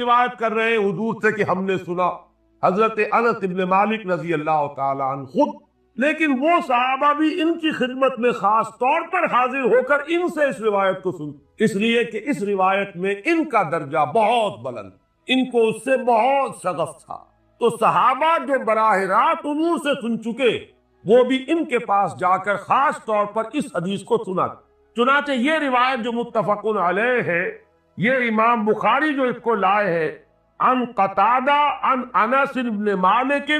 روایت کر رہے ہیں حضور سے کہ ہم نے سنا حضرت انس ابن مالک رضی اللہ تعالی عنہ خود، لیکن وہ صحابہ بھی ان کی خدمت میں خاص طور پر حاضر ہو کر ان سے اس روایت کو سن، اس لیے کہ اس روایت میں ان کا درجہ بہت بلند، ان کو اس سے بہت شغف تھا۔ تو صحابہ جو براہ راست حضور سے سن چکے وہ بھی ان کے پاس جا کر خاص طور پر اس حدیث کو سنا۔ چنانچہ یہ روایت جو متفق علیہ ہے، یہ امام بخاری جو اس کو لائے ہے، عن قتادہ عن انس بن مالک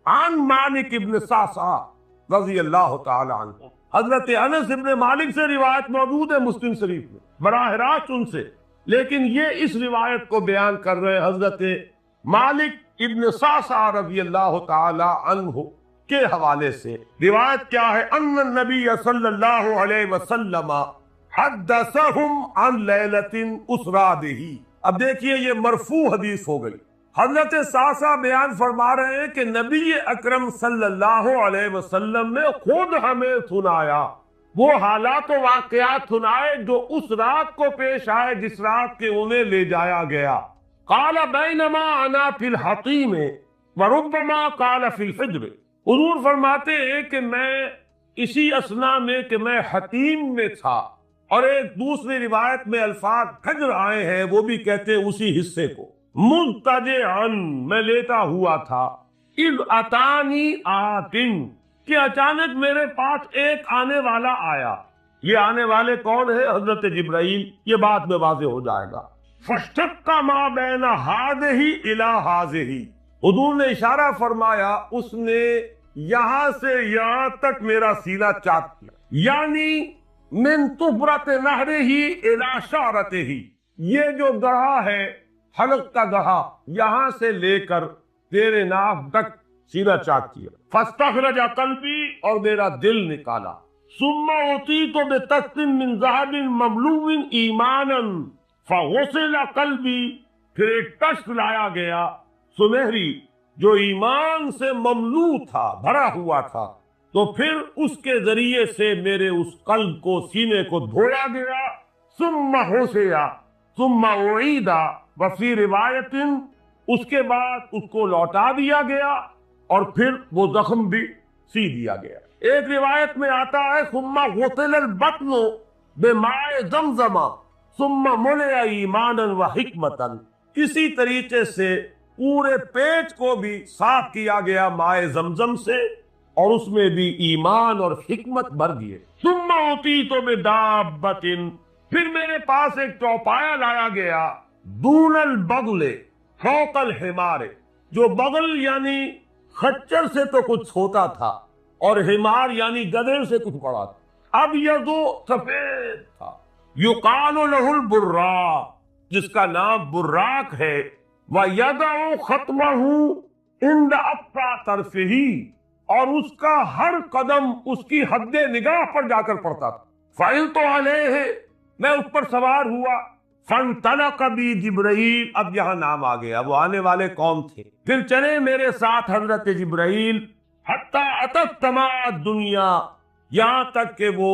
عن مالک ابن صعصعہ رضی اللہ تعالی عنہ، حضرت انس ابن مالک سے روایت موجود ہے مسلم شریف میں براہ راست ان سے، لیکن یہ اس روایت کو بیان کر رہے حضرت مالک ابن صعصعہ رضی اللہ تعالی عنہ کے حوالے سے۔ روایت کیا ہے؟ ان النبی صلی اللہ علیہ وسلم حدثہم عن لیلۃ اسری بہ۔ اب دیکھیے یہ مرفوع حدیث ہو گئی، حضرت صعصعہ بیان فرما رہے ہیں کہ نبی اکرم صلی اللہ علیہ وسلم نے خود ہمیں سنایا، وہ حالات و واقعات سنائے جو اس رات کو پیش آئے جس رات کے انہیں لے جایا گیا۔ قال بینما انا فی الحطیم وربما قال فی الفجر، حضور فرماتے ہیں کہ میں اسی اثنا میں کہ میں حتیم میں تھا، اور ایک دوسری روایت میں الفاظ فجر آئے ہیں وہ بھی کہتے ہیں اسی حصے کو، مضطجعاً میں لیٹا ہوا تھا، اذ اتانی آتن کہ اچانک میرے پاس ایک آنے والا آیا۔ یہ آنے والے کون ہیں؟ حضرت جبرائیل، یہ بعد میں واضح ہو جائے گا۔ فاشتق ما بین ہذہ الی ہذہ، حضور نے اشارہ فرمایا اس نے یہاں سے یہاں تک میرا سینہ چاک کیا، یعنی من طفرت نہرہ الی شعرتہ، یہ جو گڑھا ہے حلق کا گڑھا یہاں سے لے کر تیرے ناف تک سینہ چاک کیا۔ فاستخرج قلبی، اور میرا دل نکالا۔ ثم اعطیت بتست من ذهب مملوء ایمانا فغسل قلبی، پھر ایک تشت لایا گیا سنہری جو ایمان سے مملوء تھا، بھرا ہوا تھا، تو پھر اس کے ذریعے سے میرے اس قلب کو، سینے کو دھویا گیا۔ ثم غسل ثم اعید، وفی روایت اس کے بعد اس کو لوٹا دیا گیا اور پھر وہ زخم بھی سی دیا گیا۔ ایک روایت میں آتا ہے ثم غسل البطن بماء زمزم ثم ملئ ایمانا وحکمتا، اسی طریقے سے پورے پیٹ کو بھی صاف کیا گیا مائے زمزم سے، اور اس میں بھی ایمان اور حکمت بھر دیے۔ ثم اعطیت بدابۃ، پھر میرے پاس ایک چوپایا لایا گیا، دون البغل فوق الحمار، جو بغل یعنی خچر سے تو کچھ چھوٹا تھا اور حمار یعنی گدھے سے کچھ بڑا تھا، ابیض سفید تھا، یقال لہ البراق، جس کا نام براق ہے، وَيَدَعُ خَطْمَهُ عِنْدَ أَقْصَى طَرْفِهِ، اور اس کا ہر قدم اس کی حد نگاہ پر جا کر پڑتا تھا۔ فَعِلْتُ عَلَيْهِ، میں اس پر سوار ہوا، فَانْطَلَقَ بِي جِبْرَائِیل، اب یہاں نام آ گیا، وہ آنے والے کون تھے؟ پھر چلے میرے ساتھ حضرت جبرائیل، حَتَّى أَتَتْ سَمَاءَ الدُّنْيَا، یہاں تک کہ وہ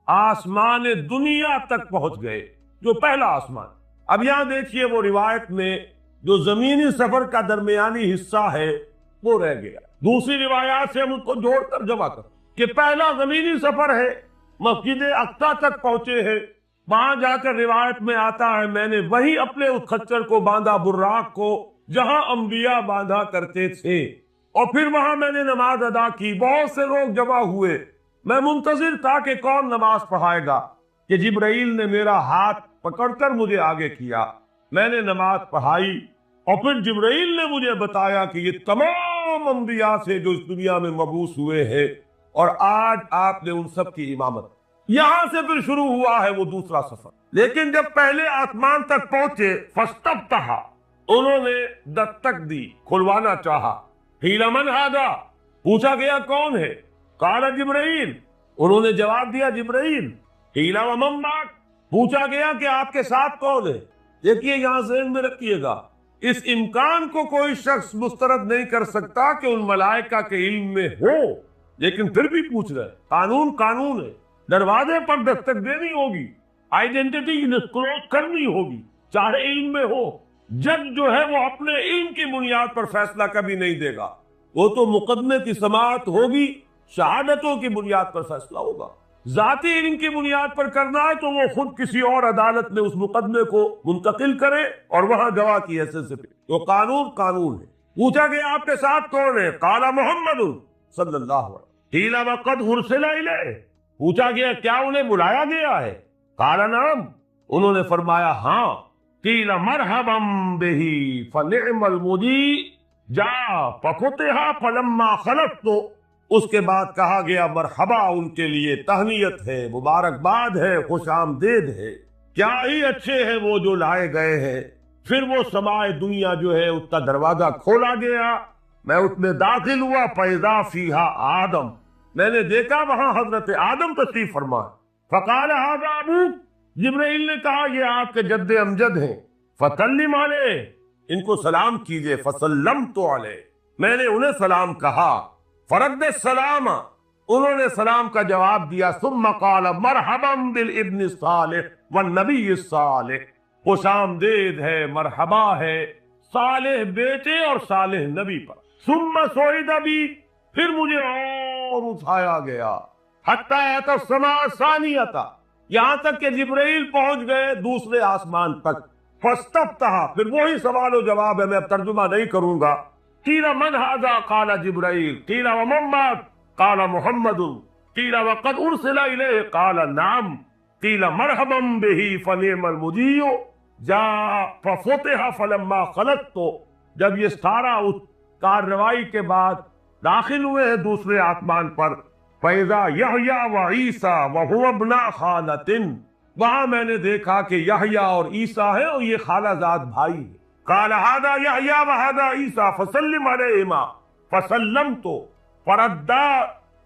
آسمان دنیا تک پہنچ گئے، جو پہلا آسمان۔ اب یہاں دیکھیے وہ روایت میں جو زمینی سفر کا درمیانی حصہ ہے وہ رہ گیا، دوسری روایات سے ہم اس کو جوڑ کر جمع کر کہ پہلا زمینی سفر ہے، مسجد اقصیٰ تک پہنچے ہیں، وہاں جا کر روایت میں آتا ہے میں نے وہی اپنے اس خچر کو باندھا، براق کو، جہاں انبیاء باندھا کرتے تھے، اور پھر وہاں میں نے نماز ادا کی، بہت سے لوگ جمع ہوئے، میں منتظر تھا کہ کون نماز پڑھائے گا، کہ جبرائیل نے میرا ہاتھ پکڑ کر مجھے آگے کیا، میں نے نماز پڑھائی، اور پھر جبرائیل نے مجھے بتایا کہ یہ تمام انبیاء سے جو اس دنیا میں مبعوث ہوئے ہیں، اور آج آپ نے ان سب کی امامت۔ یہاں سے پھر شروع ہوا ہے وہ دوسرا سفر، لیکن جب پہلے آسمان تک پہنچے فاستفتح، انہوں نے دستک دی، کھلوانا چاہا، قیل من ھذا، پوچھا گیا کون ہے؟ قال جبرائیل، انہوں نے جواب دیا جبرائیل۔ قیل ومن معک، پوچھا گیا کہ آپ کے ساتھ کون ہے؟ دیکھیے یہاں ذہن میں رکھیے گا، اس امکان کو کوئی شخص مسترد نہیں کر سکتا کہ ان ملائکہ کے علم میں ہو، لیکن پھر بھی پوچھ رہے، قانون ہے، دروازے پر دستک دینی ہوگی، آئیڈینٹی ڈسکلوز کرنی ہوگی، چاہے علم میں ہو۔ جج جو ہے وہ اپنے علم کی بنیاد پر فیصلہ کبھی نہیں دے گا، وہ تو مقدمے کی سماعت ہوگی، شہادتوں کی بنیاد پر فیصلہ ہوگا۔ ذاتی علم کی بنیاد پر کرنا ہے تو وہ خود کسی اور عدالت میں اس مقدمے کو منتقل کرے اور وہاں گواہ کی حیثیت سے تو قانون قانون ہے۔ پوچھا گیا آپ کے ساتھ کون ہے؟ قال محمد صلی اللہ علیہ وسلم، قیل وقد ارسل الیہ، پوچھا گیا کیا انہیں بلایا گیا ہے؟ قال نعم، انہوں نے فرمایا ہاں۔ قیل مرحبا بہ فنعم المجیء جاء ففتح فلما خلت، تو اس کے بعد کہا گیا مرحبا ان کے لیے، تہنیت ہے، مبارکباد ہے، خوش آمدید ہے، کیا ہی اچھے ہیں وہ جو لائے گئے ہیں۔ پھر وہ سمائے دنیا جو ہے اس کا دروازہ کھولا گیا، میں اس میں داخل ہوا، فیضا فیہا آدم، میں نے دیکھا وہاں حضرت آدم تشریف فرما۔ فقال ھذا ابوک، جبرائیل نے کہا یہ آپ کے جد امجد ہیں، فسلم علیہ، ان کو سلام کیجئے، فسلمت علیہ، میں نے انہیں سلام کہا، فرد السلام، انہوں نے سلام کا جواب دیا، ثم قال مرحبا بالابن الصالح والنبی الصالح، خوش آمدید ہے، مرحبا ہے صالح بیٹے اور صالح نبی پر۔ ثم صعد بی، پھر مجھے اور اٹھایا گیا، حتی اتى السماء الثانیۃ، یہاں تک کہ جبرائیل پہنچ گئے دوسرے آسمان تک۔ فاستفتح، پھر وہی سوال و جواب ہے، میں اب ترجمہ نہیں کروں گا۔ قیل من ھذا؟ قال جبرائیل۔ قیل ومن معک؟ قال محمد۔ قیل وقد ارسل الیہ؟ قال نعم۔ قیل مرحبا بہ فنعم المجیء جاء ففتح فلما خلت، تو جب یہ سارا اس کارروائی کے بعد داخل ہوئے ہیں دوسرے آسمان پر، فَإِذَا يَحْيَىٰ وَعِيسَىٰ وَهُوَ ابْنَا خَالَةٍ، وہاں میں نے دیکھا کہ یحییٰ اور عیسیٰ ہے اور یہ خالہ زاد بھائی ہیں۔ قال هذا يحيى وهذا عيسى فسلم عليهما، فسلمت فردا،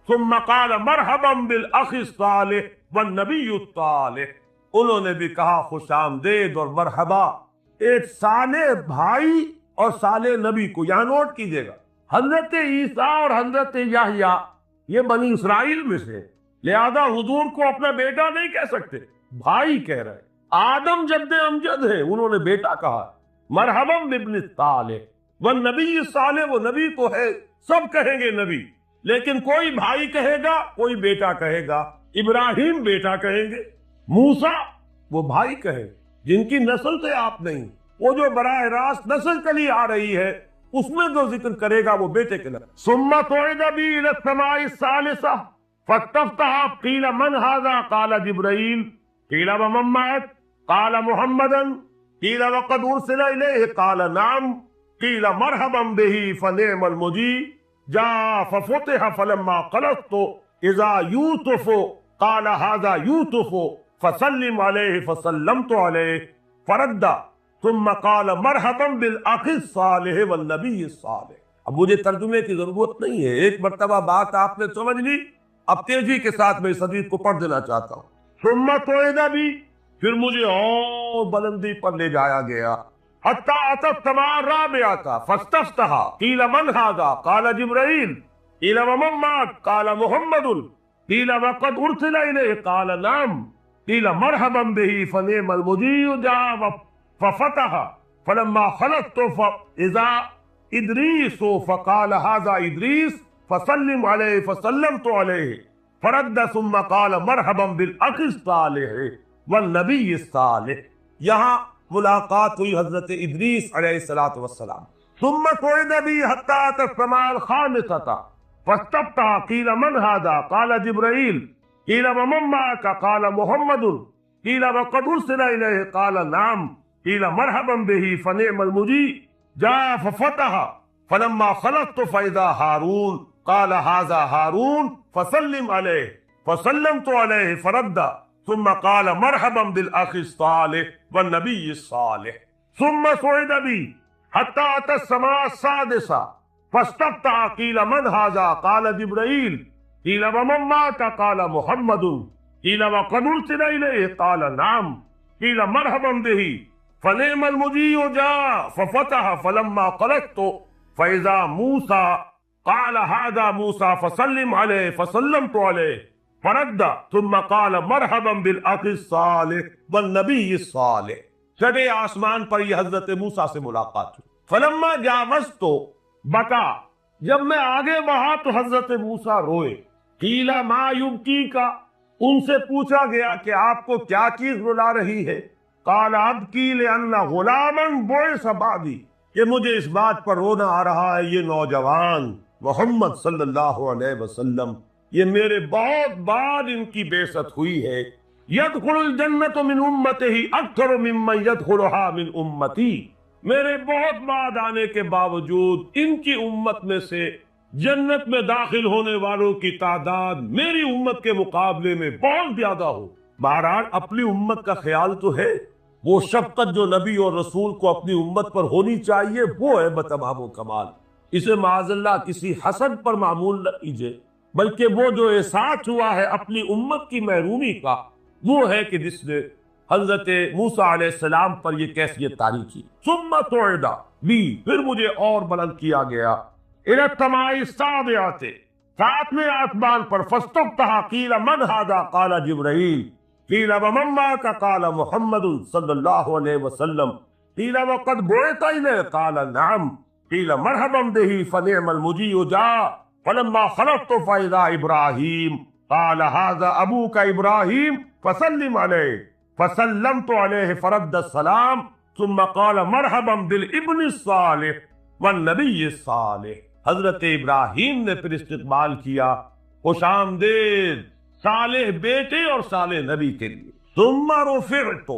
ثم قال مرحبا بالاخ الصالح والنبي الصالح، انہوں نے بھی کہا خوش آمدید اور مرحبا ایک صالح بھائی اور صالح نبی کو۔ یہاں نوٹ کیجئے گا، حضرت عیسیٰ اور حضرت یحییٰ یہ بنی اسرائیل میں سے، لہذا حضور کو اپنا بیٹا نہیں کہہ سکتے، بھائی کہہ رہے۔ آدم جد امجد ہے، انہوں نے بیٹا کہا۔ مرحبا بابن الصالح والنبی الصالح، وہ نبی تو ہے، سب کہیں گے نبی، لیکن کوئی بھائی کہے گا، کوئی بیٹا کہے گا۔ ابراہیم بیٹا کہیں گے، موسیٰ وہ بھائی کہیں، جن کی نسل سے آپ نہیں، وہ جو براہ راست نسل چلی آ رہی ہے اس میں جو ذکر کرے گا وہ بیٹے کے لفظ۔ ثم صعد بی الی السماء الثالثہ فاستفتح، قیل من ھذا؟ قال جبرائیل۔ قیل ومن معک؟ قال محمدا۔ قیل وقد ارسل الیہ؟ قال نعم۔ قیل مرحبا بہ فنعم المجیء جاء ففتح فلما قلت اذا یوسف، قال ھذا یوسف فسلم علیہ، فسلمت علیہ، فرد، ثم قال مرحبا بالاخ الصالح والنبی الصالح۔ اب مجھے ترجمے کی ضرورت نہیں ہے، ایک مرتبہ بات آپ نے سمجھ لی، اب تیزی کے ساتھ میں اس حدیث کو پڑھ دینا چاہتا ہوں۔ ثم صعد بی، پھر مجھے اور بلندی پر لے جایا گیا، حتی اتی السماء الرابعۃ فاستفتح، قیل من ھذا؟ قال جبرائیل۔ قیل ومن معک؟ قال محمد۔ قیل وقد ارسل الیہ؟ قال نعم۔ قیل مرحبا بہ فنعم المجیء جاء ففتح فلما خلت اذا ادریس، فقال ھذا ادریس فسلم علیہ، فسلمت علیہ، فرد، ثم قال مرحبا بالاخ الصالح والنبی الصالح۔ یہاں ملاقات ہوئی حضرت ادریس علیہ السلام۔ ثم صعد بی حتی اتی السماء الخامسۃ فاستفتح، قیل من ھذا؟ قال جبرائیل۔ قیل ومن معک؟ قال محمد۔ قیل وقد ارسل الیہ؟ قال نعم۔ قیل مرحبا بہ فنعم المجیء جاء ففتح فلما خلت فاذا ہارون، قال ھذا ہارون فسلم علیہ، فسلمت علیہ، فرد، ثم قال مرحبا بالاخ الصالح والنبی الصالح۔ ثم صعد بی حتی اتی السماء السادسۃ فاستفتح، قیل من ھذا؟ قال جبرائیل۔ قیل ومن معک؟ قال محمد۔ قیل وقد ارسل الیہ؟ قال نعم۔ قیل مرحبا بہ فنعم المجیء جاء ففتح فلما قلت فاذا موسیٰ، قال ھذا موسیٰ فسلم علیہ، فسلمت علیہ، فرد، ثم قال مرحبا بالاخ الصالح والنبی الصالح۔ چڑھے آسمان پر یہ حضرت موسیٰ سے ملاقات ہوئی. فلما جاوزت بکا، جب میں آگے بڑھا تو حضرت موسیٰ روئے. قیل ما یبکیکا، ان سے پوچھا گیا کہ آپ کو کیا چیز رلا رہی ہے. قال ابکی لأن غلاما بعث بعدی، کہ مجھے اس بات پر رونا آ رہا ہے یہ نوجوان محمد صلی اللہ علیہ وسلم، یہ میرے بہت بعد ان کی بعثت ہوئی ہے. يدخل الجنت من امتہ اکثر ممن يدخلها من امتی، میرے بہت بعد آنے کے باوجود ان کی امت میں سے جنت میں داخل ہونے والوں کی تعداد میری امت کے مقابلے میں بہت زیادہ ہو. بہرحال اپنی امت کا خیال تو ہے، وہ شفقت جو نبی اور رسول کو اپنی امت پر ہونی چاہیے وہ ہے بتمام و کمال. اسے معاذ اللہ کسی حسد پر معمول نہ کیجیے، بلکہ وہ جو احساس ہوا ہے اپنی امت کی محرومی کا، وہ ہے کہ جس نے حضرت موسیٰ علیہ السلام پر یہ کیفیت طاری کی. ثم صعد بی، پھر مجھے اور بلند کیا گیا. الی السماء السابعۃ، ساتویں آسمان پر. فاستفتح قیل من ھذا قال جبرائیل. قیل ومن معک قال محمد صلی اللہ علیہ وسلم. قیل وقد بعث الیہ قال نعم. قیل مرحبا بہ فنعم المجیء جاء. فلما خلصت فاذا ابراہیم. قال ھذا ابوک ابراہیم فسلم علیہ. فسلمت علیہ فرد السلام ثم قال مرحبا بالابن الصالح والنبی الصالح. حضرت ابراہیم نے پھر استقبال کیا، خوش آمدید صالح بیٹے اور صالح نبی کے لیے. ثم رفعت،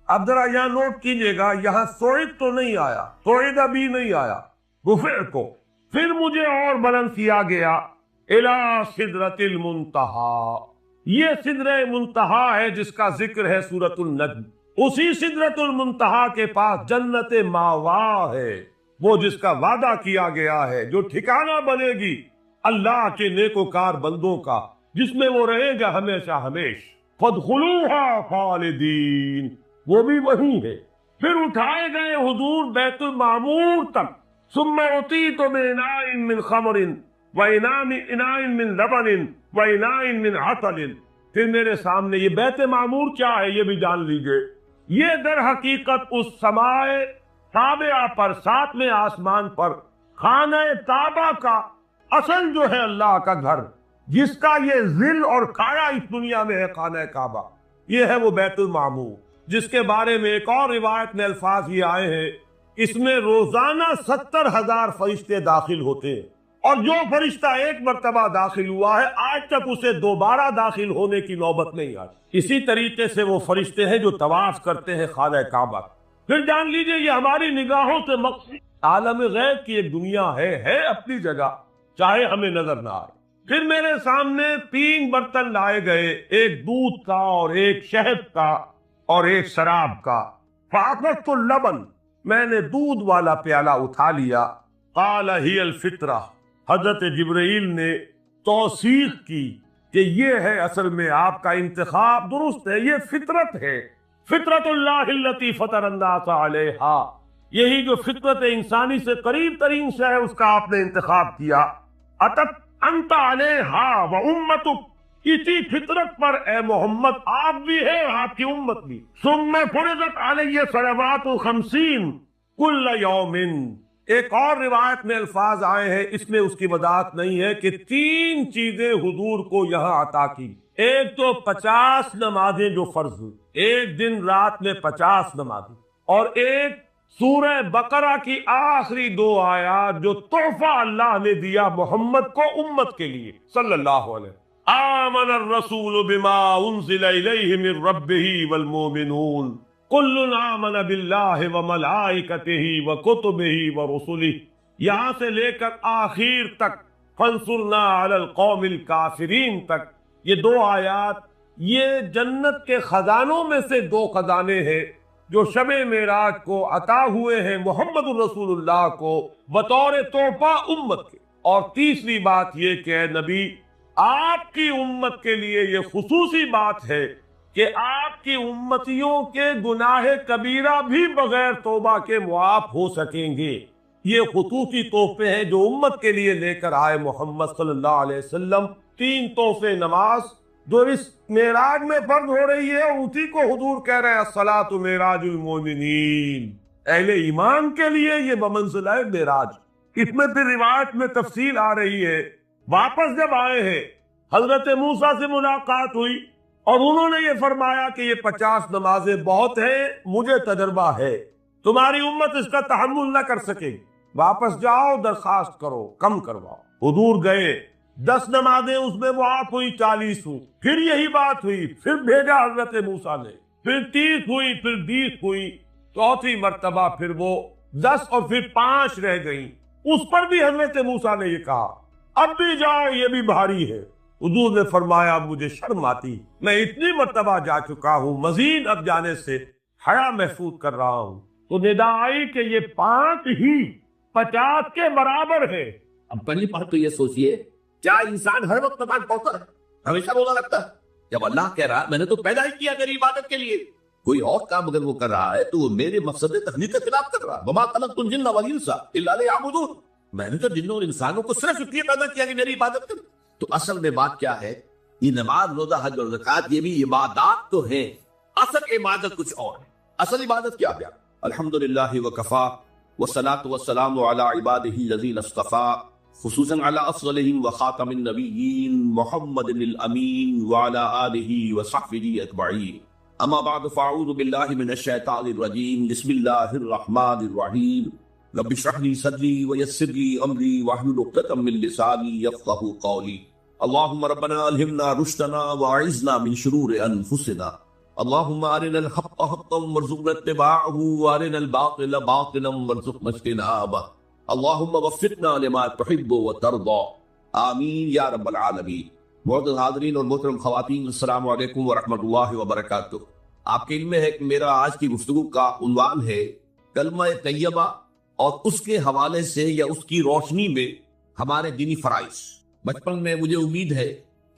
اب ذرا یہاں نوٹ کیجئے گا، یہاں صعد تو نہیں آیا، صعد بھی نہیں آیا، رفعت، پھر مجھے اور بلند کیا گیا. الی سدرۃ المنتہی، یہ سدرہ منتہا ہے جس کا ذکر ہے سورۃ النجم. اسی سدرۃ المنتہا کے پاس جنت ماوا ہے، وہ جس کا وعدہ کیا گیا ہے، جو ٹھکانہ بنے گی اللہ کے نیکوکار بندوں کا، جس میں وہ رہے گا ہمیشہ ہمیش. فادخلوها خالدین، وہ بھی وہی ہے. پھر اٹھائے گئے حضور بیت المعمور تک. ثم اعطیت باناء من خمر واناء من لبن واناء من عسل. پھر میرے سامنے یہ بیت معمور کیا ہے یہ بھی جان لیجئے. یہ در حقیقت اس سماء سابعہ پر، ساتویں آسمان پر، خانہ کعبہ کا اصل جو ہے اللہ کا گھر، جس کا یہ ظل اور کایا اس دنیا میں ہے خانہ کعبہ، یہ ہے وہ بیت المعمور، جس کے بارے میں ایک اور روایت میں الفاظ یہ آئے ہیں، اس میں روزانہ 70,000 فرشتے داخل ہوتے ہیں، اور جو فرشتہ ایک مرتبہ داخل ہوا ہے آج تک اسے دوبارہ داخل ہونے کی نوبت نہیں آئی. اسی طریقے سے وہ فرشتے ہیں جو طواف کرتے ہیں خانہ کعبہ. پھر جان لیجئے یہ ہماری نگاہوں سے مقصود عالم غیب کی ایک دنیا ہے اپنی جگہ، چاہے ہمیں نظر نہ آئے. پھر میرے سامنے 3 برتن لائے گئے، ایک دودھ کا اور ایک شہد کا اور ایک شراب کا. فاخذت اللبن، میں نے دودھ والا پیالہ اٹھا لیا. قال ہی الفطرہ، حضرت جبرائیل نے توثیق کی کہ یہ ہے اصل میں آپ کا انتخاب درست ہے، یہ فطرت ہے، فطرت اللہ التی فطر الناس علیہا، یہی جو فطرت انسانی سے قریب ترین سے ہے اس کا آپ نے انتخاب کیا. اتت انت علیہا و امتک، اسی فطرت پر اے محمد آپ بھی ہیں آپ کی امت بھی. ثم فرضت علیہ صلوات 50 کل یوم. ایک اور روایت میں الفاظ آئے ہیں، اس میں اس کی وضاحت نہیں ہے، کہ 3 چیزیں حضور کو یہاں عطا کی. ایک تو 50 نمازیں جو فرض ہوئی، ایک دن رات میں 50 نمازیں، اور ایک سورہ بقرہ کی آخری 2 آیات جو تحفہ اللہ نے دیا محمد کو امت کے لیے صلی اللہ علیہ. آمن الرسول بما انزل الیہ من ربہ والمؤمنون کل آمن باللہ وملائکتہ وکتبہ ورسلہ، یہاں سے لے کر آخر تک فانصرنا علی القوم الکافرین تک، یہ 2 آیات یہ جنت کے خزانوں میں سے 2 خزانے ہیں جو شب معراج کو عطا ہوئے ہیں محمد الرسول اللہ کو بطور تحفہ امت کے. اور تیسری بات یہ کہ اے نبی آپ کی امت کے لیے یہ خصوصی بات ہے کہ آپ کی امتیوں کے گناہ کبیرہ بھی بغیر توبہ کے معاف ہو سکیں گے. یہ خصوصی تحفے ہیں جو امت کے لیے لے کر آئے محمد صلی اللہ علیہ وسلم. 3 تحفے، نماز، جو اس معراج میں فرض ہو رہی ہے، اسی کو حضور کہہ رہے ہیں الصلاۃ معراج المومنین، اہل ایمان کے لیے یہ بمنزلہ معراج۔ اس میں پھر روایت میں تفصیل آ رہی ہے، واپس جب آئے ہیں حضرت موسیٰ سے ملاقات ہوئی اور انہوں نے یہ فرمایا کہ یہ 50 نمازیں بہت ہیں، مجھے تجربہ ہے، تمہاری امت اس کا تحمل نہ کر سکے، واپس جاؤ درخواست کرو کم کرواؤ۔ حضور گئے، 10 نمازیں اس میں معاف ہوئی، 40 ہوئی، پھر یہی بات ہوئی، پھر بھیجا حضرت موسیٰ نے، پھر 30 ہوئی، پھر 20 ہوئی، چوتھی مرتبہ پھر وہ 10 اور پھر 5 رہ گئیں۔ اس پر بھی حضرت موسیٰ نے یہ کہا اب بھی جاؤ، یہ بھی بھاری ہے۔ حضور نے فرمایا مجھے شرم آتی، میں اتنی مرتبہ جا چکا ہوں، مزید اب جانے سے حیا محفوظ کر رہا ہوں۔ تو ندا آئی کہ یہ 5 ہی 50 کے برابر ہے۔ اب پہلی بات تو یہ سوچئے، کیا انسان ہر وقت نماز پڑھتا ہے؟ ہمیشہ روزہ رکھتا ہے؟ جب اللہ کہہ رہا ہے میں نے تو پیدا ہی کیا میری عبادت کے لیے، کوئی اور کام اگر وہ کر رہا ہے تو وہ میرے مقصد تخلیق کے خلاف کر رہا ہے۔ وما خلقت الجن والانس الا لیعبدون، میں نے تو جنوں اور انسانوں کو صرف اس لیے پیدا کیا کہ میری عبادت کریں۔ تو اصل میں بات کیا ہے؟ یہ نماز، روزہ، حج اور زکوٰۃ یہ بھی عبادات تو ہیں، اصل عبادت کچھ اور ہے۔ اصل عبادت کیا ہے؟ الحمدللہ وکفا والصلاۃ والسلام علی عبادہ الذین اصطفیٰ، خصوصاً علی افضلہم وخاتم النبیین محمد الامین وعلی آلہ وصحبہ اجمعین۔ اما بعد فاعوذ باللہ من الشیطان الرجیم، بسم اللہ الرحمن الرحیم، رب اشرح لي صدري ويسر لي امري واحلل عقدة من لساني يفقهوا قولي۔ اللهم ربنا الهمنا رشدنا واعذنا من شرور انفسنا، اللهم ارنا الحق حقا وارزقنا اتباعه وارنا الباطل باطلا وارزقنا اجتنابه، اللهم وفقنا لما تحب وترضى، آمین یا رب العالمین۔ معزز حاضرین اور محترم خواتین، السلام علیکم ورحمۃ اللہ وبرکاتہ۔ آپ کے علم میں ہے کہ میرا آج کی گفتگو کا عنوان ہے کلمہ طیبہ اور اس کے حوالے سے یا اس کی روشنی میں ہمارے دینی فرائض۔ بچپن میں مجھے امید ہے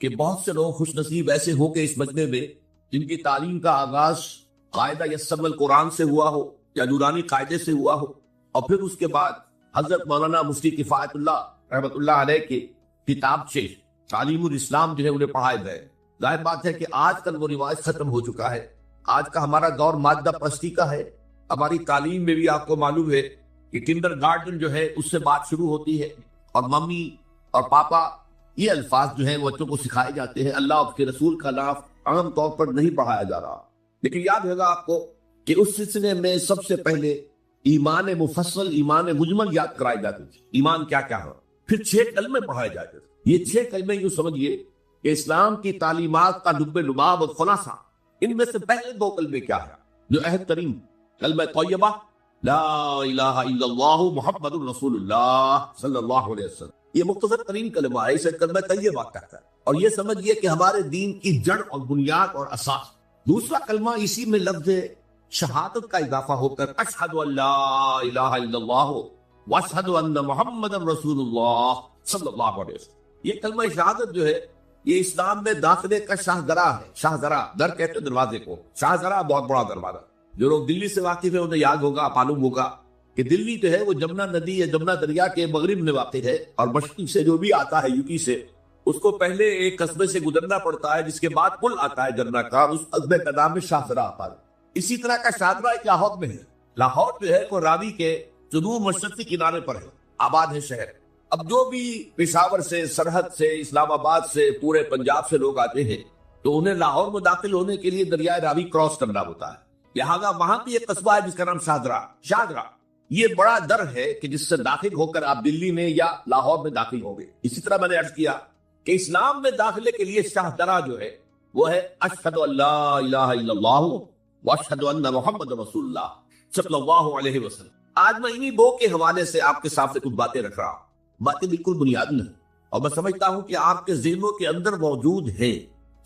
کہ بہت سے لوگ خوش نصیب ایسے ہوں کہ اس مجمع میں جن کی تعلیم کا آغاز قاعدہ یسر القرآن سے ہوا ہو یا نورانی قاعدے سے ہوا ہو، اور پھر اس کے بعد حضرت مولانا مفتی کفایت اللہ رحمۃ اللہ علیہ کے کتابچے تعلیم الاسلام جو ہے انہیں پڑھائے گئے۔ ظاہر بات ہے کہ آج کل وہ رواج ختم ہو چکا ہے، آج کا ہمارا دور مادہ پرستی کا ہے۔ ہماری تعلیم میں بھی آپ کو معلوم ہے کہ کنڈر گارڈن جو ہے اس سے بات شروع ہوتی ہے، اور ممی اور پاپا یہ الفاظ جو ہیں وہ بچوں کو سکھائے جاتے ہیں، اللہ اور اس کے رسول کا نام عام طور پر نہیں پڑھایا جا رہا۔ لیکن یاد ہوگا آپ کو کہ اس سلسلے میں سب سے پہلے ایمان مفصل، ایمان مجمل یاد کرائے جاتے تھے، ایمان کیا کیا ہے، پھر 6 کلمے پڑھائے جاتے تھے۔ یہ 6 کلمے یوں سمجھیے کہ اسلام کی تعلیمات کا لب لباب اور خلاصہ۔ ان میں سے پہلے 2 کلمے کیا ہے جو اہم ترین؟ کلمہ طیبہ لا الہ الا اللہ محمد الرسول اللہ صلی اللہ علیہ وسلم، یہ مختصر ترین کلمہ ہے، اسے کلمہ طیبہ کہتا ہے، اور یہ سمجھیے کہ ہمارے دین کی جڑ اور بنیاد اور اساس۔ دوسرا کلمہ اسی میں لفظ شہادت کا اضافہ ہو کر اشہد ان لا الہ الا اللہ واشہد ان محمد رسول اللہ صلی اللہ علیہ وسلم۔ یہ کلمہ شہادت جو ہے یہ اسلام میں داخلے کا شاہزرہ ہے۔ شاہزرہ، در کہتے ہیں دروازے کو، شاہزرہ بہت بڑا دروازہ۔ جو لوگ دلی سے واقف ہیں انہیں یاد ہوگا، معلوم ہوگا کہ دلی جو ہے وہ جمنا ندی یا جمنا دریا کے مغرب میں واقع ہے، اور مشرق سے جو بھی آتا ہے یو پی سے، اس کو پہلے ایک قصبے سے گزرنا پڑتا ہے جس کے بعد پل آتا ہے جرنا کا، اس قصبے کا نام ہے شاہزرہ آتا ہے۔ اسی طرح کا شاہزرہ ایک لاہور میں ہے۔ لاہور جو ہے وہ راوی کے جنوب مشرقی کنارے پر ہے، آباد ہے شہر۔ اب جو بھی پشاور سے، سرحد سے، اسلام آباد سے، پورے پنجاب سے لوگ آتے ہیں تو انہیں لاہور میں داخل ہونے کے لیے دریائے راوی کراس کرنا ہوتا ہے، لہذا وہاں بھی ایک قصبہ ہے جس کا نام شاہزرہ۔ شاہزرہ یہ بڑا در ہے کہ جس سے داخل ہو کر آپ دلی میں یا لاہور میں داخل ہوں گے۔ اسی طرح میں نے عرض کیا کہ اسلام میں داخلے کے لیے شاہزرہ جو ہے وہ ہے اشہد ان لا الہ الا اللہ واشہد ان محمد رسول اللہ صلی اللہ علیہ وسلم۔ آج میں انہی 2 کے حوالے سے آپ کے سامنے کچھ باتیں رکھ رہا ہوں، باتیں بالکل بنیادی ہیں، اور میں سمجھتا ہوں کہ آپ کے ذہنوں کے اندر موجود ہے۔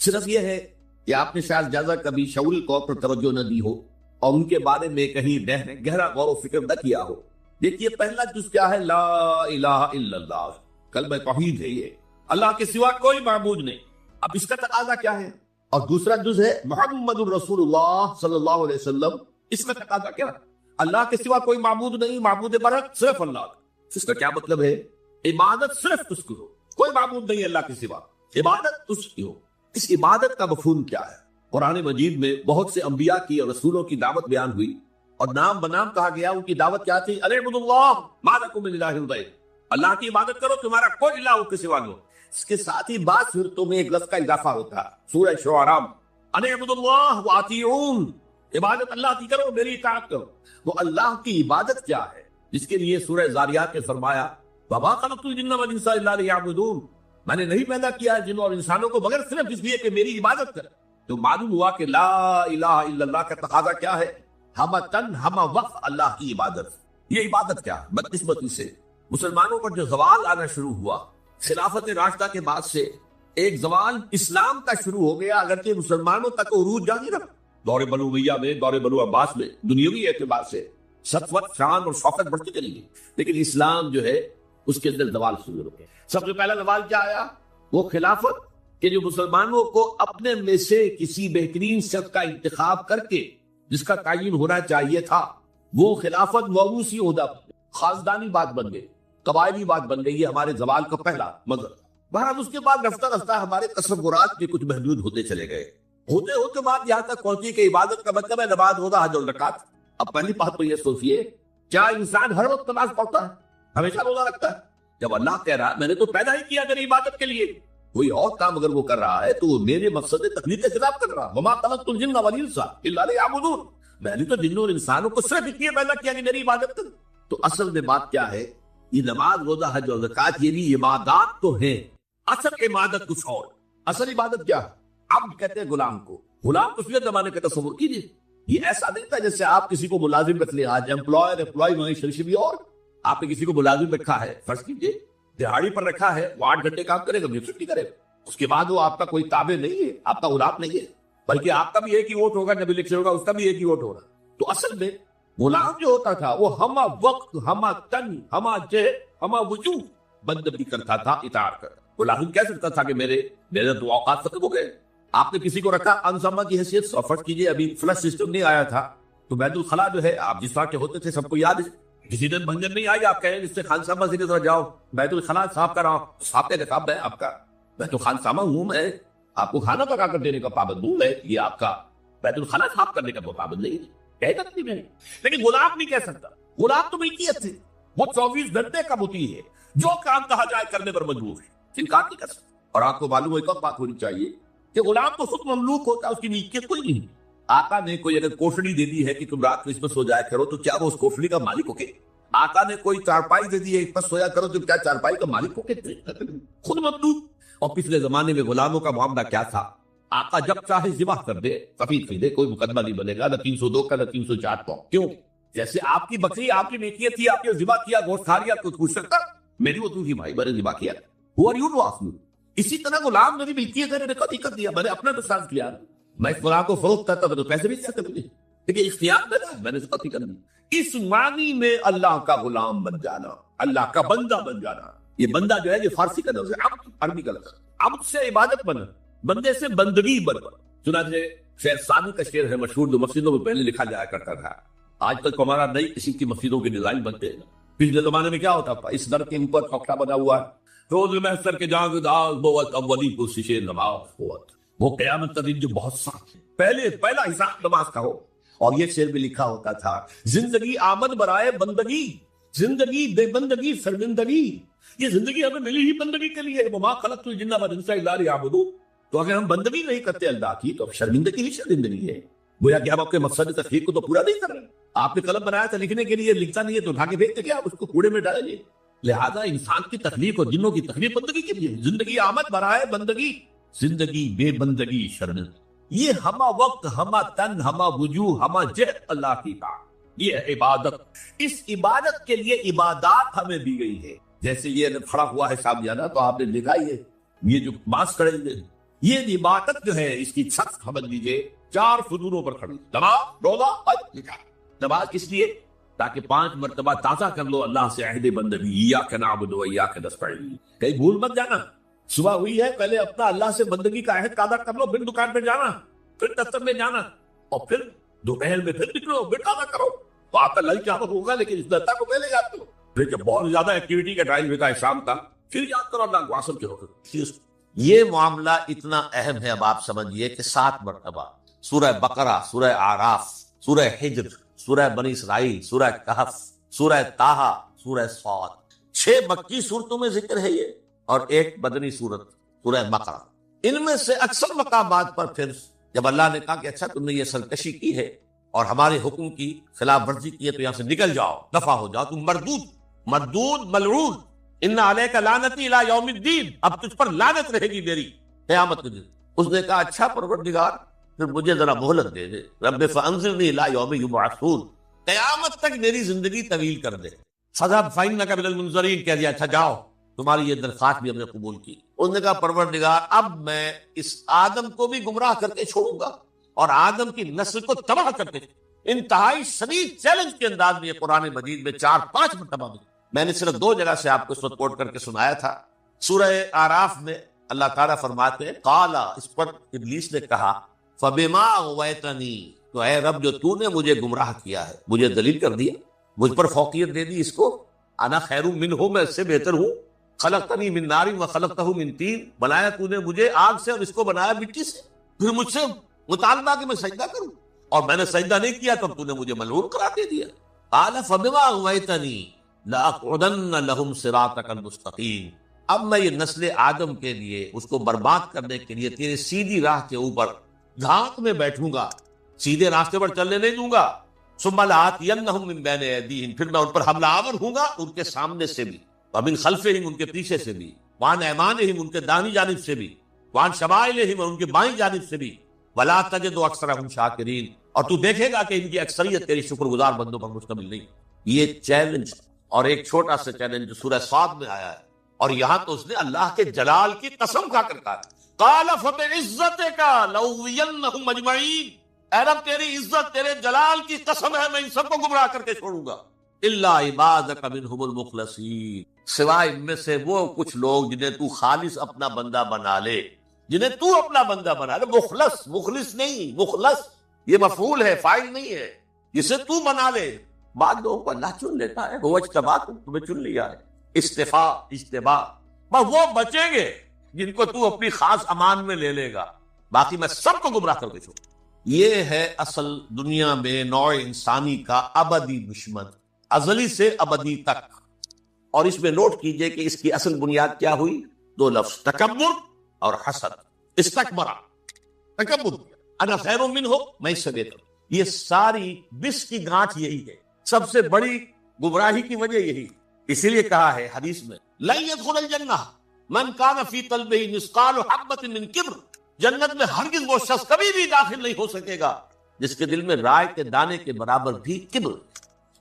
صرف یہ ہے کہ آپ نے شاید زیادہ کبھی شعوری طور پر توجہ نہ دی ہو اور ان کے بارے میں کہیں گہرا غور و فکر نہ کیا ہو۔ دیکھیے پہلا جز کیا ہے؟ لا الہ الا اللہ، کلمہ توحید ہے، یہ اللہ کے سوا کوئی معبود نہیں۔ اب اس کا تقاضا کیا ہے؟ اور دوسرا جز ہے محمد الرسول اللہ صلی اللہ علیہ وسلم، اس کا تقاضا کیا ہے؟ اللہ کے سوا کوئی معبود نہیں، معبود برحق صرف اللہ۔ اس کا کیا مطلب ہے؟ عبادت صرف اس کی ہو، کوئی معبود نہیں اللہ کے سوا، عبادت اس کی ہو۔ اس عبادت کا مفہوم کیا ہے؟ قرآن مجید میں بہت سے انبیاء کی اور رسولوں کی دعوت بیان ہوئی اور نام بنام کہا گیا. ان کی دعوت کیا تھی؟ اعبدوا اللہ ما لکم من الہ غیرہ، اللہ کی عبادت کرو، تمہارا کوئی الہ اس کے سوا نہیں. اس کے ساتھ ہی بعض صورتوں میں ایک لفظ کا اضافہ ہوتا ہے. سورہ شعراء اعبدوا اللہ واطیعون، عبادت اللہ کی کرو، میری اطاعت کرو. وہ اللہ کی عبادت کیا ہے جس کے لیے سورہ زاریات میں فرمایا وما خلقت الجن والانس الا لیعبدون، میں نے نہیں پیدا کیا جنوں اور انسانوں کو مگر صرف اس لیے کہ میری عبادت کریں. تو معلوم ہوا کہ لا الہ الا اللہ کا تقاضا کیا ہے؟ ہم تن ہم وقف اللہ کی عبادت. یہ عبادت کیا ہے؟ بدقسمتی سے مسلمانوں پر جو زوال آنا شروع ہوا خلافت راشدہ کے بعد سے، ایک زوال اسلام کا شروع ہو گیا، اگرچہ مسلمانوں تک عروج جاری رہا. دور بنو امیہ میں، دور بنو عباس میں دنیاوی اعتبار سے سطوت، شان اور شوکت بڑھتی چلی گئی، لیکن اسلام جو ہے اس کے اندر زوال شروع ہو گیا. سب سے پہلا زوال کیا آیا؟ وہ خلافت کہ جو مسلمانوں کو اپنے میں سے کسی بہترین شخص کا انتخاب کر کے جس کا تعین ہونا چاہیے تھا، وہ خلافت موروثی عہدہ خاصدانی بات بن گئی، قبائلی بات بن گئی. یہ ہمارے زوال کا پہلا مظہر. بہرحال اس کے بعد رفتہ رفتہ ہمارے تصورات بھی کچھ محدود ہوتے چلے گئے، ہوتے ہوتے بات یہاں تک پہنچی کہ عبادت کا مطلب ہے نماز، روزہ، حج اور زکات. اب پہلی بات تو یہ سوچئے، کیا انسان ہر وقت نماز پڑھتا ہے، ہمیشہ روزہ رکھتا ہے؟ جب اللہ کہہ رہا میں نے تو پیدا ہی کیا میری عبادت کے لیے، کوئی اور کام اگر وہ کر رہا ہے تو وہ میرے مقصد تخلیق کے خلاف کر رہا. وما خلقت الجن والانس الا لیعبدون، میں نے تو جنوں اور انسانوں کو صرف اس لیے پیدا کیا کہ میری عبادت کریں. تو اصل میں بات کیا ہے؟ یہ نماز، روزہ، حج اور زکات یہ بھی عبادات تو ہیں، اصل عبادت کچھ اور. اصل عبادت کیا ہے؟ عبد کہتے ہیں غلام کو. غلام کچھ زمانے کا تصور کیجیے، یہ ایسا نہیں تھا جیسے آپ کسی کو ملازم رکھ لیں. آج امپلائر امپلائی معیشت بھی، اور آپ نے کسی کو ملازم رکھا ہے، فرض کیجیے دہاڑی پر رکھا ہے، وہ 8 گھنٹے کام کرے گا، چھٹی کرے گا، اس کے بعد وہ آپ کا کوئی تابع نہیں ہے، آپ کا غلام نہیں ہے، بلکہ آپ کا بھی ایک ہی ووٹ ہوگا، جب الیکشن ہوگا اس کا بھی ایک ہی ووٹ ہوگا. تو اصل میں غلام جو ہوتا تھا وہ ہما وقت، ہما تن، ہما جہ، ہما وجوہ بندگی کرتا تھا، اطاعت کرتا. غلام کہہ سکتا تھا کہ میرے تو اوقات ختم ہو گئے. آپ نے کسی کو رکھا انسامہ کی حیثیت سے، فرض کیجیے ابھی فلش سسٹم نہیں آیا تھا تو بیت الخلاء جو ہے آپ جس طرح کے ہوتے تھے سب کو یاد ہے، کسی دن بھنجن نہیں آئی، آپ کہیں جس سے خانسامہ سے ذرا جاؤ بیت الخلاء صاف کراؤ، صاحب کا کتاب ہے آپ کا، میں تو خانسامہ ہوں، میں آپ کو کھانا پکا کر دینے کا پابند ہوں، میں یہ آپ کا بیت الخلاء صاف کرنے کا پابند نہیں ہے، کہہ سکتی میں. لیکن غلام نہیں کہہ سکتا. غلام تو ملکیت ہے، وہ 24 گھنٹے کا مطیع ہے، جو کام کہا جائے کرنے پر مجبور ہے، انکار نہیں کر سکتا. اور آپ کو معلوم ہے ایک اور بات ہونی چاہیے کہ غلام تو خود مملوک ہوتا ہے، اس کی ملکیت کوئی نہیں. آقا نے کوئی اگر کوٹڑی دے دی ہے کہ تم رات کرسمس سو جایا کرو تو کیا وہ اس کوٹڑی کا مالک ہو کے؟ آقا نے کوئی چارپائی دے دی ہے اس پر سویا کرو تو کیا چارپائی کا مالک ہو کے؟ خود مملوک. اور پچھلے زمانے میں غلاموں کا معاملہ کیا تھا؟ آقا جب چاہے ذبح کر دے، خفیف خریدے، کوئی مقدمہ نہیں بنے گا، نہ 302 کا نہ 304 کا. کیوں؟ جیسے آپ کی بکری آپ کی ملکیت تھی، آپ نے ذبح کیا، گوشت کھا لیا، تو پوچھ سکتا میری وہ تھی بھائی، میں نے ذبح کیا، ہو اور یوں وہ آپ. اسی طرح غلام میری ملکیت ہے، میں نے قطعی کر دیا، میں نے اپنا نقصان کیا، میں اس غلام کو فروخت کرتا تو پیسے بھی دیتے مجھے، لیکن اختیار میرا، میں نے قطعی کر دی. اس معنی میں اللہ کا غلام بن جانا، اللہ کا بندہ بن جانا. یہ بندہ جو ہے یہ فارسی کا لفظ ہے، عبد عربی کا لفظ ہے. عبد سے عبادت بنا، بندے سے بندگی بنا. چنانچہ شعر ثانی کا شعر ہے مشہور، جو مسجدوں میں پہلے لکھا جایا کرتا تھا. آج تک ہمارا نئی قسم کی مسجدوں کے ڈیزائن بنتے ہیں. پچھلے زمانے میں کیا ہوتا تھا؟ اس در کے اوپر کھوکھلا بنا ہوا ہے، روز محشر کے جانگ داز بوت اولی کوشش نماز بوت. وہ قیامت کا دن جو بہت سخت ہے، پہلا حساب نماز کا ہو. اور یہ شعر بھی لکھا ہوتا تھا، زندگی آمد برائے بندگی، زندگی بے بندگی شرمندگی. یہ زندگی ہمیں ملی ہی بندگی کے لیے، وما خلقت الجن والانس الا لیعبدون. تو اگر ہم بندگی نہیں کرتے اللہ کی تو شرمندگی ہی شرمندگی ہے. گویا کہ ہم اپنے مقصد تخلیق کو تو پورا نہیں کر رہے. آپ نے قلم بنایا تھا لکھنے کے لیے، لکھتا نہیں ہے تو اٹھا کے پھینکتے کیا، آپ اس کو کوڑے میں ڈالیں گے. لہذا انسان کی تخلیق اور جنوں کی تخلیق بندگی کے لیے. زندگی آمد برائے بندگی، زندگی بے بندگی شرمندگی. یہ ہما وقت، ہما تن، ہما وجوہ، ہما جہد اللہ کی طاعت، یہ ہے عبادت. اس عبادت کے لیے عبادات ہمیں دی گئی ہے. جیسے یہ کھڑا ہوا ہے سامنے تو آپ نے دیکھا یہ جو بانس کھڑے ہوئے، یہ عبادت جو ہے اس کی چھت سمجھ لیجیے 4 فضولوں پر کھڑی. نماز، روزہ، حج، زکات. نماز کس لیے؟ تاکہ 5 مرتبہ تازہ کر لو اللہ سے عہد بندگی، ایاک نعبد و ایاک نستعین. کہیں بھول مت جانا، صبح ہوئی ہے پہلے اپنا اللہ سے بندگی کا عہد تازہ کر لو، پھر دکان پہ جانا، پھر دفتر میں جانا، اور پھر دوپہر میں پھر نکلو، پھر تازہ کرو. تو آپ کا لنچ یہاں پر ہوگا لیکن اس دفتر کو پہلے یاد کرو. پھر جب بہت زیادہ ایکٹیویٹی کا ٹائم ہوتا ہے شام کا، پھر یاد کرو اللہ کو. آسم کے وقت یہ معاملہ اتنا اہم ہے، اب آپ سمجھیے کہ 7 مرتبہ سورہ بقرہ، سورہ اعراف، سورہ حجر، سورہ بنی اسرائیل، سورہ کہف، سورہ طٰہٰ، سورہ صاد، 6 مکی صورتوں میں ذکر ہے یہ، اور ایک مدنی صورت سورہ بقرہ۔ ان میں سے اکثر مقامات پر پھر جب اللہ نے کہا کہ اچھا تم نے یہ سرکشی کی ہے اور ہمارے حکم کی خلاف ورزی کی ہے تو یہاں سے نکل جاؤ، دفع ہو جاؤ، تم مردود ملعون، ان علیک لعنتی الی یوم الدین، اب تجھ پر لعنت رہے گی میری قیامت کے دن۔ اس نے کہا اچھا پروردگار پھر مجھے ذرا مہلت دے دے، رب فانظرنی الی یوم یبعثون، قیامت تک میری زندگی طویل کر دے۔ فذهب فإنک من المنظرین، کہہ دیا اچھا جاؤ، تمہاری یہ درخواست بھی ہم نے قبول کی۔ اس نے کہا پروردگار اب میں اس آدم کو بھی گمراہ کر کے چھوڑوں گا اور آدم کی نسل کو تباہ کر کے۔ انتہائی شدید چیلنج کے انداز میں یہ قرآن مجید میں 4-5 مرتبہ میں نے صرف 2 جگہ سے آپ کو اس وقت کوٹ کر کے سنایا تھا۔ سورہ اعراف میں اللہ تعالیٰ فرماتے ہیں قالا، اس پر ابلیس نے کہا فبما اغویتنی، تو اے رب جو تو نے مجھے گمراہ کیا ہے، مجھے دلیل کر دیا، مجھ پر فوقیت دے دی، اس کو انا خیر منہ، میں اس سے بہتر ہوں، خلقتنی من نار وخلقتہ من طین، بنایا تو نے مجھے آگ سے اور اس کو بنایا مٹی سے، پھر مجھ سے مطالبہ کہ میں سجدہ کروں اور میں نے سجدہ نہیں کیا تو تو نے مجھے ملعون قرار دے دیا۔ قال فبما اغویتنی لأقعدن لهم صراطک المستقیم، اب میں یہ نسل آدم کے لیے، اس کو برباد کرنے کے لیے تیرے سیدھی راہ کے اوپر گھات میں بیٹھوں گا، سیدھے راستے پر چلنے نہیں دوں گا۔ ثم لآتینہم من بین ایدیہم، پھر میں ان پر حملہ آور ہوں گا، ان کے سامنے سے بھی، ومن خلفہم، ان کے پیچھے سے بھی، وعن ایمانہم، ان کے دانی جانب سے بھی، وعن شمائلہم، اور ان کے بائیں جانب سے بھی، ولا تجد اکثرہم شاکرین، اور تو دیکھے گا کہ ان کی اکثریت تیری شکر گزار بندوں پر مشتمل نہیں۔ یہ چیلنج، اور ایک چھوٹا سا چیلنج جو سورہ صاد میں آیا ہے، اور یہاں تو اس نے اللہ کے جلال کی قسم کھا کر کہا قال فبعزتک لأغوینہم اجمعین، اے رب تیری عزت، تیرے جلال کی قسم ہے میں ان سب کو گمراہ کر کے چھوڑوں گا، الا عبادک منہم المخلصین، سوائے ان میں سے وہ کچھ لوگ جنہیں تو خالص اپنا بندہ بنا لے، جنہیں تو اپنا بندہ بنا لے، مخلص نہیں، مخلص یہ مفعول ہے، فاعل نہیں ہے، جسے تو بنا لے۔ بعض لوگوں کو اللہ چن لیتا ہے، وہ اجتباکم، تمہیں چن لیا ہے، استفاء، اجتباء، بس وہ بچیں گے جن کو تو اپنی خاص امان میں لے لے گا، باقی میں سب کو گمراہ کر کے چھوڑوں۔ یہ ہے اصل دنیا میں نوع انسانی کا ابدی دشمن، ازلی سے ابدی تک۔ اور اس میں نوٹ کیجئے کہ اس کی اصل بنیاد کیا ہوئی؟ 2 لفظ، تکبر اور حسد۔ استکبر، تکبر، انا خیر منہ، میں اس سے بہتر، یہ ساری بس کی گانٹھ یہی ہے، سب سے بڑی گمراہی کی وجہ یہی۔ اسی لیے کہا ہے حدیث میں لن يدخل الجنہ من کان فی قلبہ مثقال حبۃ من کبر، جنت میں ہرگز وہ شخص کبھی بھی داخل نہیں ہو سکے گا جس کے دل میں رائے کے دانے کے برابر بھی کبر،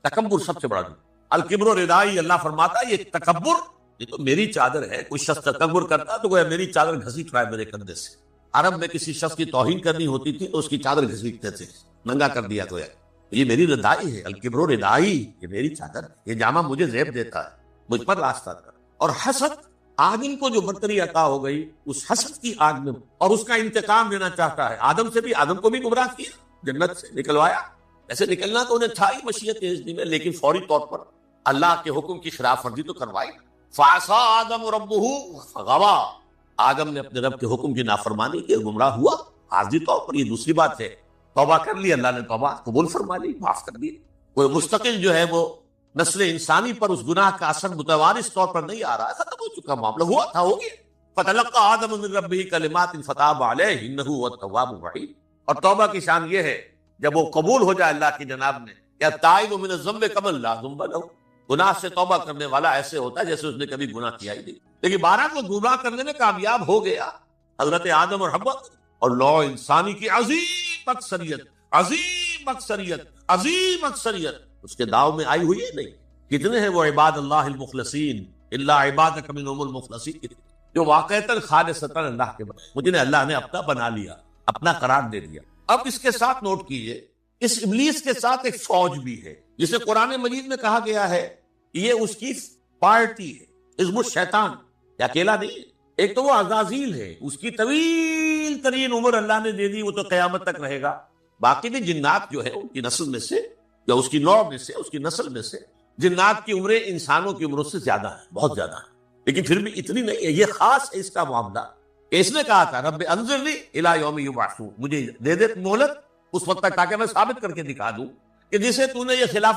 تکبر سب سے بڑا دل۔ الکبر ردائی، اللہ فرماتا ہے یہ تکبر، یہ تو میری چادر ہے، کوئی شخص تکبر کرتا تو گویا میری چادر گھسیٹ رہا ہے میرے کندھے سے۔ عرب میں کسی شخص کی توہین کرنی ہوتی تھی تو اس کی چادر گھسیٹتے تھے، ننگا کر دیا گویا، یہ میری ردائی ہے، الکبر ردائی، یہ میری چادر، یہ جامہ مجھے زیب دیتا ہے، مجھ پر راستہ کر۔ اور حسد، آدم کو جو برتری عطا ہو گئی اس حسد کی آگ میں، اور اس کا انتقام لینا چاہتا ہے۔ آدم کو بھی گمراہ کیا، جنت سے نکلوایا، ایسے نکلنا تو انہیں تھا ہی مشیت اذنی میں، لیکن فوری طور پر اللہ کے حکم کی خلاف ورزی تو کروائی۔ فعصى آدم ربہ فغوى، آدم نے اپنے رب کے حکم کی نافرمانی کی، گمراہ ہوا عارضی طور پر۔ یہ دوسری بات ہے، توبہ کر لی، اللہ نے توبہ قبول فرما لی، معاف کر دی۔ کوئی مستقل جو ہے وہ نسل انسانی پر اس گناہ کا اثر متوارث طور پر نہیں آ رہا ہے، ختم ہو چکا معاملہ، ہوا تھا ہو گیا۔ فتلقى آدم من ربہ کلمات فتاب علیہ انہ هو التواب الرحیم۔ اور توبہ کی شان یہ ہے جب وہ قبول ہو جائے اللہ کی جناب میں، یا تائب من الذنب کمن لا ذنب لہ، گناہ سے توبہ کرنے والا ایسے ہوتا ہے جیسے اس نے کبھی گناہ کیا ہی نہیں۔ لیکن بہرحال وہ گناہ کرنے میں کامیاب ہو گیا، حضرت آدم اور حوا، اور نوع انسانی کی عظیم اکثریت، عظیم اکثریت، عظیم اکثریت اس کے داؤ میں آئی ہوئی ہے نہیں۔ کتنے ہیں وہ عباد اللہ المخلصین، الا عبادک منہم المخلصین، جو واقعتاً خالصتاً اللہ کے بنے، جنہیں اللہ نے اپنا بنا لیا، اپنا قرار دے دیا۔ اب اس کے ساتھ نوٹ کیجئے، اس ابلیس کے ساتھ ایک فوج بھی ہے جسے قرآن مجید میں کہا گیا ہے یہ اس کی پارٹی ہے، حزب الشیطان، یہ اکیلا نہیں ہے۔ ایک تو وہ عزازیل ہے، اس کی طویل ترین عمر اللہ نے دے دی، وہ تو قیامت تک رہے گا۔ باقی بھی جنات جو ہے ان کی نسل میں سے، یا اس کی نوع میں سے، اس کی نسل میں سے، جنات کی عمریں انسانوں کی عمروں سے زیادہ ہیں، بہت زیادہ ہیں، لیکن پھر بھی اتنی نہیں ہے۔ یہ خاص ہے اس کا معاملہ کہ اس نے کہا تھا رب انظرنی الی یوم یبعثون، مجھے دے دے مہلت اس وقت تک تاکہ میں ثابت کر کے دکھا دوں کہ جسے تو نے یہ خلافت